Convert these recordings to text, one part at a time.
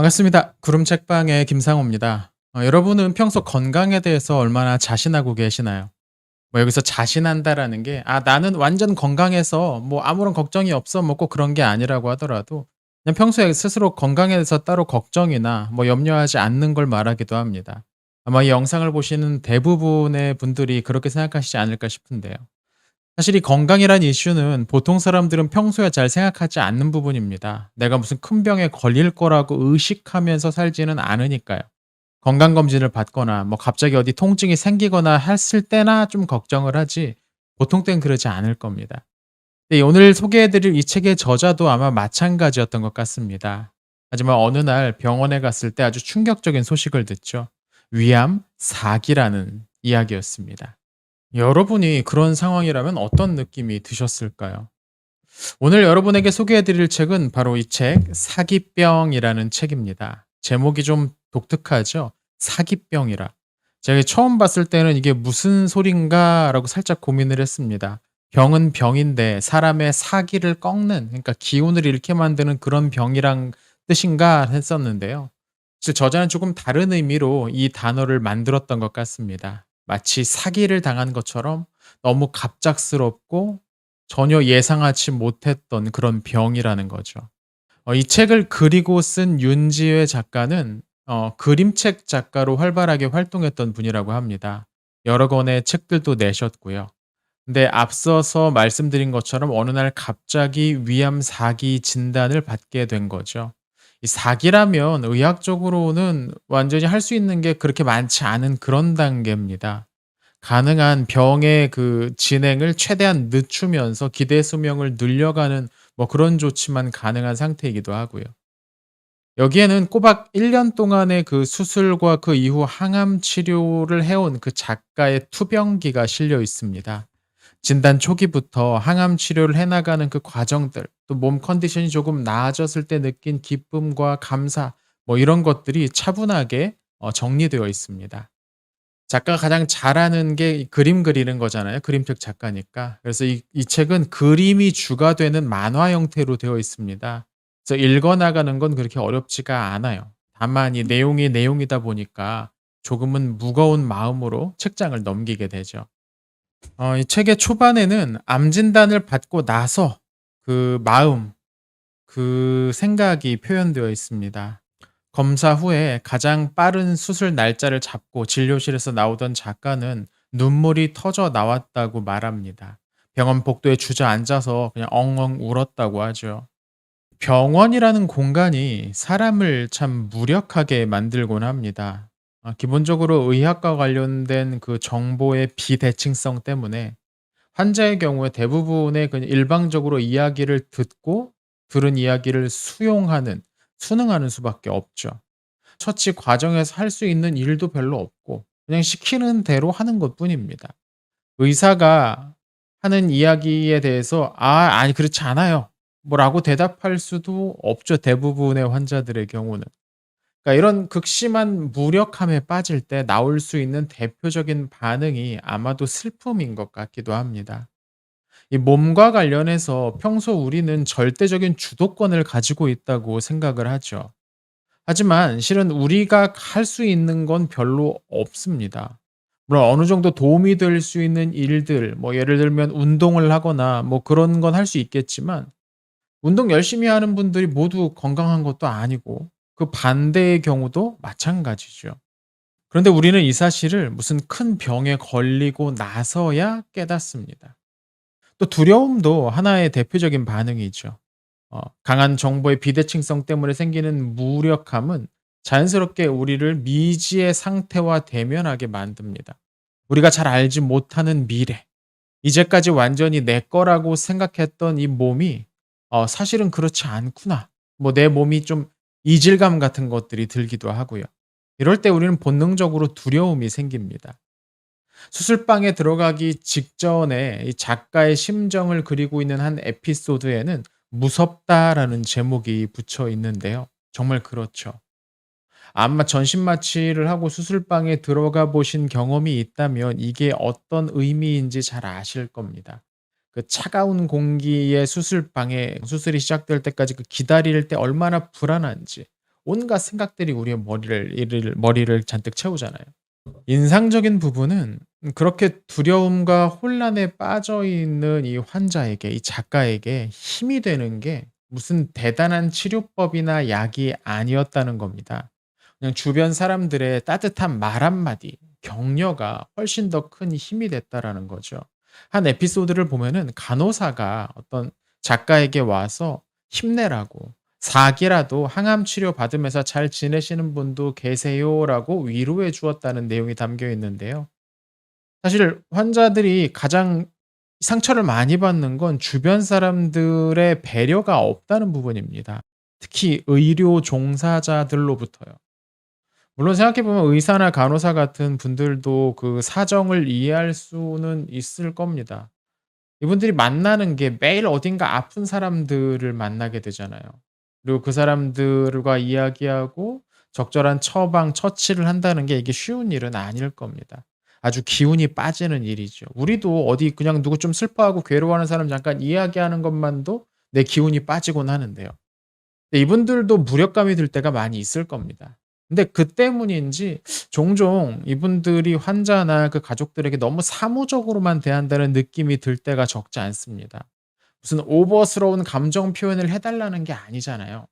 반갑습니다. 구름 책방의 김상호입니다. 여러분은 평소 건강에 대해서 얼마나 자신하고 계시나요? 여기서 자신한다라는 게 나는 완전 건강해서 뭐 아무런 걱정이 없어 뭐 꼭 그런 게 아니라고 하더라도 그냥 평소에 스스로 건강에 대해서 따로 걱정이나 뭐 염려하지 않는 걸 말하기도 합니다. 아마 이 영상을 보시는 대부분의 분들이 그렇게 생각하시지 않을까 싶은데요. 사실 이 건강이란 이슈는 보통 사람들은 평소에 잘 생각하지 않는 부분입니다. 내가 무슨 큰 병에 걸릴 거라고 의식하면서 살지는 않으니까요. 건강검진을 받거나 뭐 갑자기 어디 통증이 생기거나 했을 때나 좀 걱정을 하지 보통 땐 그러지 않을 겁니다. 네, 오늘 소개해 드릴 이 책의 저자도 아마 마찬가지였던 것 같습니다. 하지만 어느 날 병원에 갔을 때 아주 충격적인 소식을 듣죠. 위암 4기라는 이야기였습니다. 여러분이 그런 상황이라면 어떤 느낌이 드셨을까요? 오늘 여러분에게 소개해 드릴 책은 바로 이 책 사기병이라는 책입니다. 제목이 좀 독특하죠? 사기병이라. 제가 처음 봤을 때는 '이게 무슨 소린가.'라고 살짝 고민을 했습니다. 병은 병인데 사람의 사기를 꺾는, 그러니까 기운을 잃게 만드는 그런 병이란 뜻인가 했었는데요. 사실 저자는 조금 다른 의미로 이 단어를 만들었던 것 같습니다. 마치 사기를 당한 것처럼 너무 갑작스럽고 전혀 예상하지 못했던 그런 병이라는 거죠. 이 책을 그리고 쓴 윤지회 작가는 그림책 작가로 활발하게 활동했던 분이라고 합니다. 여러 권의 책들도 내셨고요. 근데 앞서서 말씀드린 것처럼 어느 날 갑자기 위암 4기 진단을 받게 된 거죠. 이 4기라면 의학적으로는 완전히 할 수 있는 게 그렇게 많지 않은 그런 단계입니다. 가능한 병의 그 진행을 최대한 늦추면서 기대 수명을 늘려가는 뭐 그런 조치만 가능한 상태이기도 하고요. 여기에는 꼬박 1년 동안의 그 수술과 그 이후 항암 치료를 해온 그 작가의 투병기가 실려 있습니다. 진단 초기부터 항암 치료를 해 나가는 그 과정들, 또 몸 컨디션이 조금 나아졌을 때 느낀 기쁨과 감사, 뭐 이런 것들이 차분하게 정리되어 있습니다. 작가가 가장 잘하는 게 이 그림 그리는 거잖아요, 그림책 작가니까. 그래서 이 책은 그림이 주가 되는 만화 형태로 되어 있습니다. 그래서 읽어 나가는 건 그렇게 어렵지가 않아요. 다만 이 내용이 내용이다 보니까 조금은 무거운 마음으로 책장을 넘기게 되죠. 이 책의 초반에는 암 진단을 받고 나서 그 마음, 그 생각이 표현되어 있습니다. 검사 후에 가장 빠른 수술 날짜를 잡고 진료실에서 나오던 작가는 눈물이 터져 나왔다고 말합니다. 병원 복도에 주저앉아서 그냥 엉엉 울었다고 하죠. 병원이라는 공간이 사람을 참 무력하게 만들곤 합니다. 기본적으로 의학과 관련된 그 정보의 비대칭성 때문에 환자의 경우에 대부분의 그냥 일방적으로 이야기를 듣고 들은 이야기를 수용하는, 순응하는 수밖에 없죠. 처치 과정에서 할 수 있는 일도 별로 없고 그냥 시키는 대로 하는 것뿐입니다. 의사가 하는 이야기에 대해서 아니 그렇지 않아요." 라고 대답할 수도 없죠, 대부분의 환자들의 경우는. 그러니까 이런 극심한 무력함에 빠질 때 나올 수 있는 대표적인 반응이 아마도 슬픔인 것 같기도 합니다. 이 몸과 관련해서 평소 우리는 절대적인 주도권을 가지고 있다고 생각을 하죠. 하지만 실은 우리가 할 수 있는 건 별로 없습니다. 물론 어느 정도 도움이 될 수 있는 일들, 뭐 예를 들면 운동을 하거나 뭐 그런 건 할 수 있겠지만 운동 열심히 하는 분들이 모두 건강한 것도 아니고 그 반대의 경우도 마찬가지죠. 그런데 우리는 이 사실을 무슨 큰 병에 걸리고 나서야 깨닫습니다. 또 두려움도 하나의 대표적인 반응이죠. 강한 정보의 비대칭성 때문에 생기는 무력함은 자연스럽게 우리를 미지의 상태와 대면하게 만듭니다. 우리가 잘 알지 못하는 미래, 이제까지 완전히 내 거라고 생각했던 이 몸이 사실은 그렇지 않구나. 뭐 내 몸이 좀 이질감 같은 것들이 들기도 하고요. 이럴 때 우리는 본능적으로 두려움이 생깁니다. 수술방에 들어가기 직전에 이 작가의 심정을 그리고 있는 한 에피소드에는 "무섭다."라는 제목이 붙여 있는데요. 정말 그렇죠. 아마 전신 마취를 하고 수술방에 들어가 보신 경험이 있다면 이게 어떤 의미인지 잘 아실 겁니다. 그 차가운 공기의 수술방에 수술이 시작될 때까지 그 기다릴 때 얼마나 불안한지, 온갖 생각들이 우리의 머리를 잔뜩 채우잖아요. 인상적인 부분은 그렇게 두려움과 혼란에 빠져 있는 이 환자에게 이 작가에게 힘이 되는 게 무슨 대단한 치료법이나 약이 아니었다는 겁니다. 그냥 주변 사람들의 따뜻한 말 한마디, 격려가 훨씬 더 큰 힘이 됐다라는 거죠. 한 에피소드를 보면은 간호사가 어떤 작가에게 와서 힘내라고 "4기라도 항암 치료 받으면서 잘 지내시는 분도 계세요."라고 위로해 주었다는 내용이 담겨 있는데요. 사실 환자들이 가장 상처를 많이 받는 건 주변 사람들의 배려가 없다는 부분입니다. 특히 의료 종사자들로부터요. 물론 생각해 보면 의사나 간호사 같은 분들도 그 사정을 이해할 수는 있을 겁니다. 이분들이 만나는 게 매일 어딘가 아픈 사람들을 만나게 되잖아요. 그리고 그 사람들과 이야기하고 적절한 처방, 처치를 한다는 게 이게 쉬운 일은 아닐 겁니다. 아주 기운이 빠지는 일이죠. 우리도 어디 그냥 누구 좀 슬퍼하고 괴로워하는 사람 잠깐 이야기하는 것만도 내 기운이 빠지곤 하는데요. 근데 이분들도 무력감이 들 때가 많이 있을 겁니다. 근데 그 때문인지 종종 이분들이 환자나 그 가족들에게 너무 사무적으로만 대한다는 느낌이 들 때가 적지 않습니다. 무슨 오버스러운 감정 표현을 해 달라는 게 아니잖아요.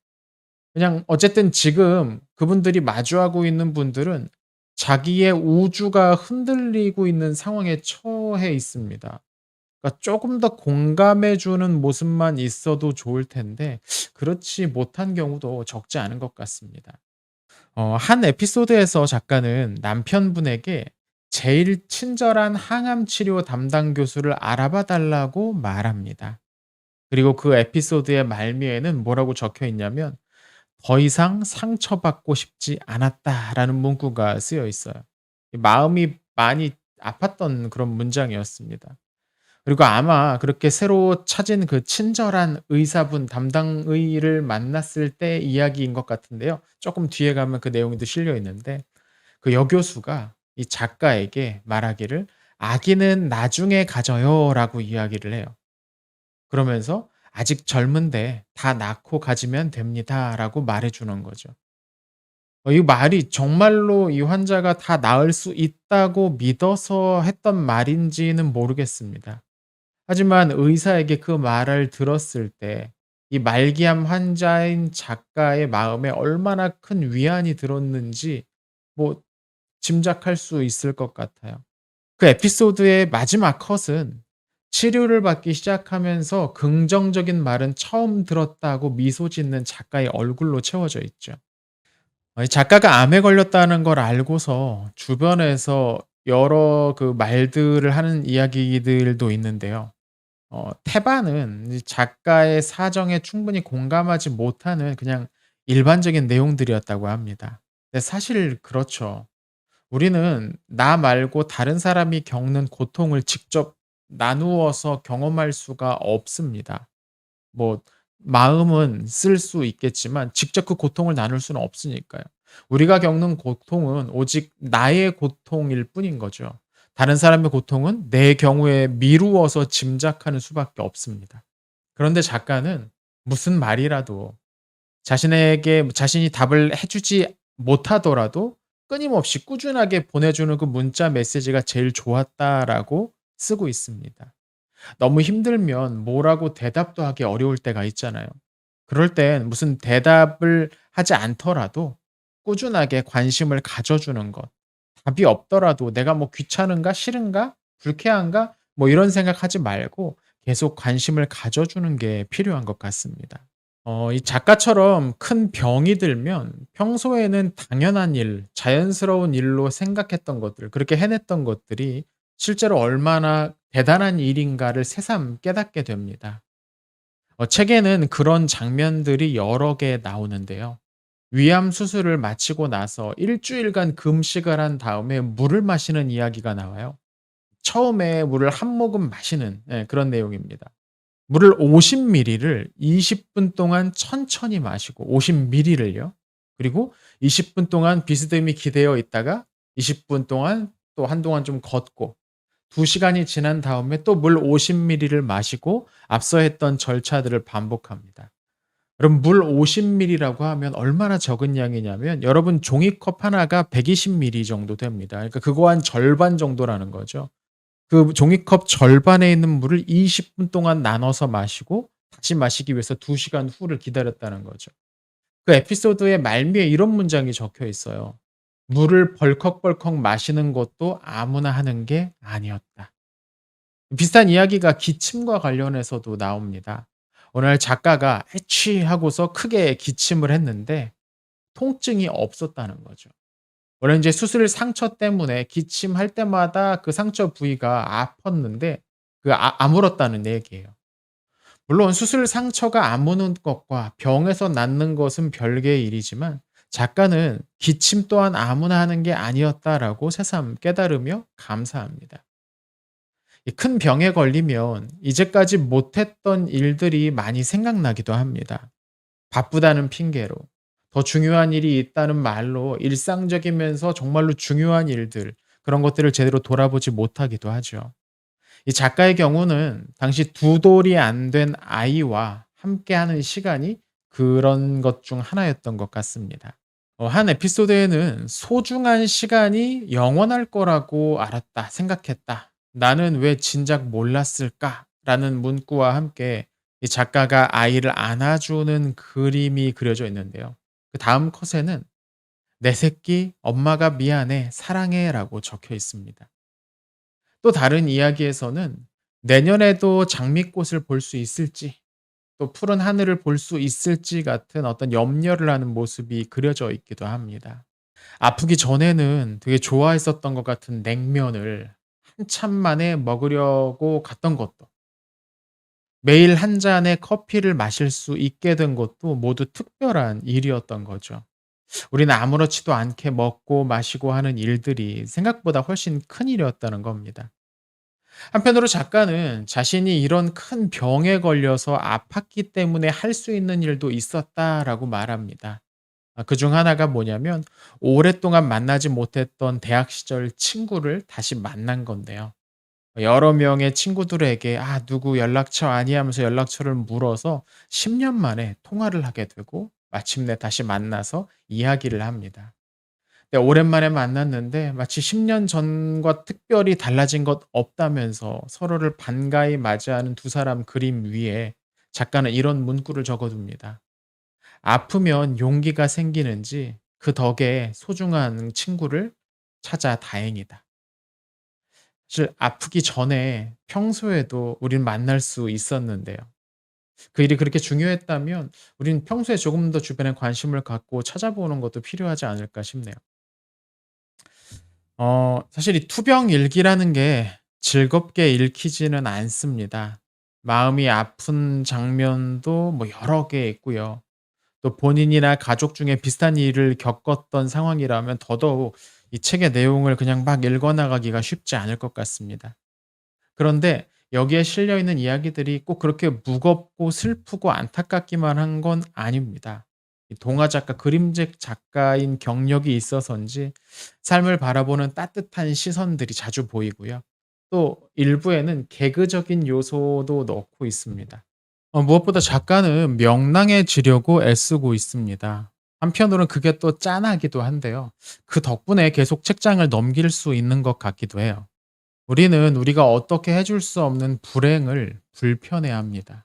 그냥 어쨌든 지금 그분들이 마주하고 있는 분들은 자기의 우주가 흔들리고 있는 상황에 처해 있습니다. 그러니까 쪼금 더 공감해 주는 모습만 있어도 좋을 텐데 그렇지 못한 경우도 적지 않은 것 같습니다. 한 에피소드에서 작가는 남편분에게 제일 친절한 항암 치료 담당 교수를 알아봐 달라고 말합니다. 그리고 그 에피소드의 말미에는 뭐라고 적혀 있냐면 "더 이상 상처받고 싶지 않았다."라는 문구가 쓰여 있어요. 마음이 많이 아팠던 그런 문장이었습니다. 그리고 아마 그렇게 새로 찾은 그 친절한 의사분 담당의를 만났을 때 이야기인 것 같은데요. 쪼끔 뒤에 가면 그 내용이 또 실려 있는데 그 여교수가 이 작가에게 말하기를 "아기는 나중에 가져요."라고 이야기를 해요. 그러면서 "아직 젊은데 다 낳고 가지면 됩니다."라고 말해 주는 거죠. 이 말이 정말로 이 환자가 다 나을 수 있다고 믿어서 했던 말인지는 모르겠습니다. 하지만 의사에게 그 말을 들었을 때 이 말기암 환자인 작가의 마음에 얼마나 큰 위안이 들었는지 뭐 짐작할 수 있을 것 같아요. 그 에피소드의 마지막 컷은 치료를 받기 시작하면서 긍정적인 말은 처음 들었다고 미소 짓는 작가의 얼굴로 채워져 있죠. 이 작가가 암에 걸렸다는 걸 알고서 주변에서 여러 그 말들을 하는 이야기들도 있는데요. 태반은 이 작가의 사정에 충분히 공감하지 못하는 그냥 일반적인 내용들이었다고 합니다. 근데 사실 그렇죠. 우리는 나 말고 다른 사람이 겪는 고통을 직접 나누어서 경험할 수가 없습니다. 뭐 마음은 쓸 수 있겠지만 직접 그 고통을 나눌 수는 없으니까요. 우리가 겪는 고통은 오직 나의 고통일 뿐인 거죠. 다른 사람의 고통은 내 경우에 미루어서 짐작하는 수밖에 없습니다. 그런데 작가는 무슨 말이라도 자신에게 자신이 답을 해 주지 못하더라도 끊임없이 꾸준하게 보내주는 그 문자 메시지가 제일 좋았다라고 쓰고 있습니다. 너무 힘들면 뭐라고 대답도 하기 어려울 때가 있잖아요. 그럴 땐 무슨 대답을 하지 않더라도 꾸준하게 관심을 가져주는 것. 답이 없더라도 '내가 뭐 귀찮은가? 싫은가? 불쾌한가?' 뭐 이런 생각하지 말고 계속 관심을 가져주는 게 필요한 것 같습니다. 이 작가처럼 큰 병이 들면 평소에는 당연한 일, 자연스러운 일로 생각했던 것들, 그렇게 해냈던 것들이 실제로 얼마나 대단한 일인가를 새삼 깨닫게 됩니다. 책에는 그런 장면들이 여러 개 나오는데요. 위암 수술을 마치고 나서 일 주일간 금식을 한 다음에 물을 마시는 이야기가 나와요. 처음에 물을 한 모금 마시는 그런 내용입니다. 물을 50ml를 20분 동안 천천히 마시고 50ml를요. 그리고 20분 동안 비스듬히 기대어 있다가 20분 동안 또 한동안 좀 걷고 2 시간이 지난 다음에 또 물 50ml를 마시고 앞서 했던 절차들을 반복합니다. 그럼 물 50ml라고 하면 얼마나 적은 양이냐면 여러분 종이컵 하나가 120ml 정도 됩니다. 그러니까 그거 한 절반 정도라는 거죠. 그 종이컵 절반에 있는 물을 20분 동안 나눠서 마시고 다시 마시기 위해서 2 시간 후를 기다렸다는 거죠. 그 에피소드의 말미에 이런 문장이 적혀 있어요. "물을 벌컥벌컥 마시는 것도 아무나 하는 게 아니었다." 비슷한 이야기가 기침과 관련해서도 나옵니다. 어느 날 작가가 "해취." 하고서 크게 기침을 했는데 통증이 없었다는 거죠. 원래 인제 수술 상처 때문에 기침할 때마다 그 상처 부위가 아팠는데 아물었다는 얘기예요. 물론 수술 상처가 아무는 것과 병에서 낫는 것은 별개의 일이지만 작가는 '기침 또한 아무나 하는 게 아니었다.'라고 새삼 깨달으며 감사합니다. 이 큰 병에 걸리면 이제까지 못했던 일들이 많이 생각나기도 합니다. 바쁘다는 핑계로, 더 중요한 일이 있다는 말로 일상적이면서 정말로 중요한 일들, 그런 것들을 제대로 돌아보지 못하기도 하죠. 이 작가의 경우는 당시 두 돌이 안 된 아이와 함께하는 시간이 그런 것 중 하나였던 것 같습니다. 한 에피소드에는 "소중한 시간이 영원할 거라고 알았다. 생각했다. 나는 왜 진작 몰랐을까?"라는 문구와 함께 이 작가가 아이를 안아주는 그림이 그려져 있는데요. 그다음 컷에는 "내 새끼, 엄마가 미안해. 사랑해."라고 적혀 있습니다. 또 다른 이야기에서는 내년에도 장미꽃을 볼 수 있을지, 또 푸른 하늘을 볼 수 있을지 같은 어떤 염려를 하는 모습이 그려져 있기도 합니다. 아프기 전에는 되게 좋아했었던 것 같은 냉면을 한참 만에 먹으려고 갔던 것도, 매일 한 잔의 커피를 마실 수 있게 된 것도 모두 특별한 일이었던 거죠. 우리는 아무렇지도 않게 먹고 마시고 하는 일들이 생각보다 훨씬 큰일이었다는 겁니다. 한편으로 작가는 자신이 이런 큰 병에 걸려서 아팠기 때문에 할 수 있는 일도 있었다라고 말합니다. 그중 하나가 뭐냐면 오랫동안 만나지 못했던 대학 시절 친구를 다시 만난 건데요. 여러 명의 친구들에게 "아 누구 연락처 아니?" 하면서 연락처를 물어서 10년 만에 통화를 하게 되고 마침내 다시 만나서 이야기를 합니다. 네, 오랜만에 만났는데 마치 10년 전과 특별히 달라진 것 없다면서 서로를 반가이 맞이하는 두 사람 그림 위에 작가는 이런 문구를 적어 둡니다. "아프면 용기가 생기는지 그 덕에 소중한 친구를 찾아 다행이다." 사실 아프기 전에 평소에도 우린 만날 수 있었는데요. 그 일이 그렇게 중요했다면 우린 평소에 조금 더 주변에 관심을 갖고 찾아보는 것도 필요하지 않을까 싶네요. 사실 이 투병 일기라는 게 즐겁게 읽히지는 않습니다. 마음이 아픈 장면도 뭐 여러 개 있고요. 또 본인이나 가족 중에 비슷한 일을 겪었던 상황이라면 더더욱 이 책의 내용을 그냥 막 읽어 나가기가 쉽지 않을 것 같습니다. 그런데 여기에 실려 있는 이야기들이 꼭 그렇게 무겁고 슬프고 안타깝기만 한 건 아닙니다. 이 동화 작가, 그림책 작가인 경력이 있어서인지 삶을 바라보는 따뜻한 시선들이 자주 보이고요. 또 일부에는 개그적인 요소도 넣고 있습니다. 무엇보다 작가는 명랑해지려고 애쓰고 있습니다. 한편으로는 그게 또 짠하기도 한데요. 그 덕분에 계속 책장을 넘길 수 있는 것 같기도 해요. 우리는 우리가 어떻게 해줄 수 없는 불행을 불편해합니다.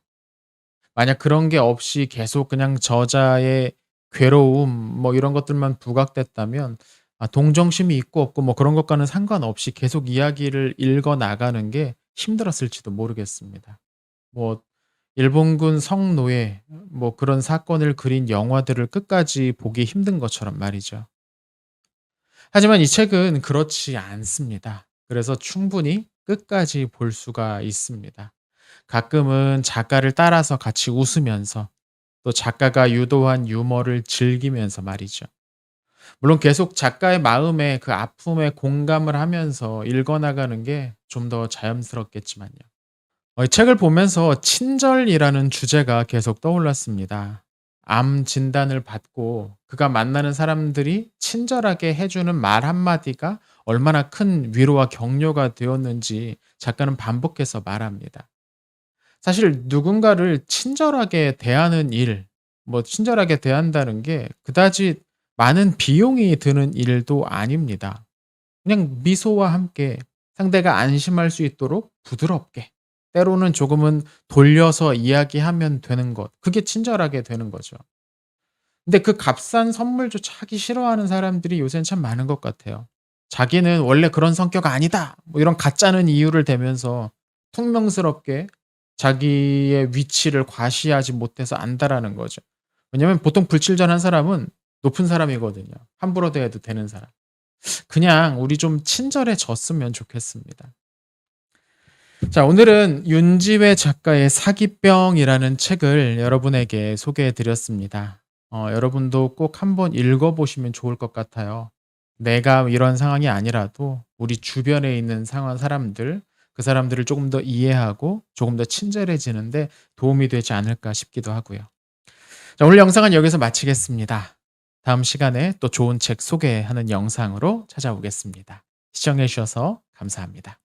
만약 그런 게 없이 계속 그냥 저자의 괴로움 뭐 이런 것들만 부각됐다면 동정심이 있고 없고 뭐 그런 것과는 상관없이 계속 이야기를 읽어 나가는 게 힘들었을지도 모르겠습니다. 뭐 일본군 성노예 뭐 그런 사건을 그린 영화들을 끝까지 보기 힘든 것처럼 말이죠. 하지만 이 책은 그렇지 않습니다. 그래서 충분히 끝까지 볼 수가 있습니다. 가끔은 작가를 따라서 같이 웃으면서 또 작가가 유도한 유머를 즐기면서 말이죠. 물론 계속 작가의 마음에 그 아픔에 공감을 하면서 읽어 나가는 게 좀 더 자연스럽겠지만요. 이 책을 보면서 친절이라는 주제가 계속 떠올랐습니다. 암 진단을 받고 그가 만나는 사람들이 친절하게 해 주는 말 한마디가 얼마나 큰 위로와 격려가 되었는지 작가는 반복해서 말합니다. 사실 누군가를 친절하게 대하는 일, 뭐 친절하게 대한다는 게 그다지 많은 비용이 드는 일도 아닙니다. 그냥 미소와 함께 상대가 안심할 수 있도록 부드럽게 때로는 조금은 돌려서 이야기하면 되는 것. 그게 친절하게 되는 거죠. 근데 그 값싼 선물조차 하기 싫어하는 사람들이 요새는 참 많은 것 같아요. 자기는 원래 그런 성격 아니다. 뭐 이런 가짜는 이유를 대면서 퉁명스럽게 자기의 위치를 과시하지 못해서 안다라는 거죠. 왜냐면 보통 불칠전한 사람은 높은 사람이거든요. 함부로 대해도 되는 사람. 그냥 우리 좀 친절해졌으면 좋겠습니다. 자, 오늘은 윤지회 작가의 사기병이라는 책을 여러분에게 소개해 드렸습니다. 여러분도 꼭 한번 읽어 보시면 좋을 것 같아요. 내가 이런 상황이 아니라도 우리 주변에 있는 상황 사람들, 그 사람들을 조금 더 이해하고 조금 더 친절해지는데 도움이 되지 않을까 싶기도 하고요. 자, 오늘 영상은 여기서 마치겠습니다. 다음 시간에 또 좋은 책 소개하는 영상으로 찾아오겠습니다. 시청해 주셔서 감사합니다.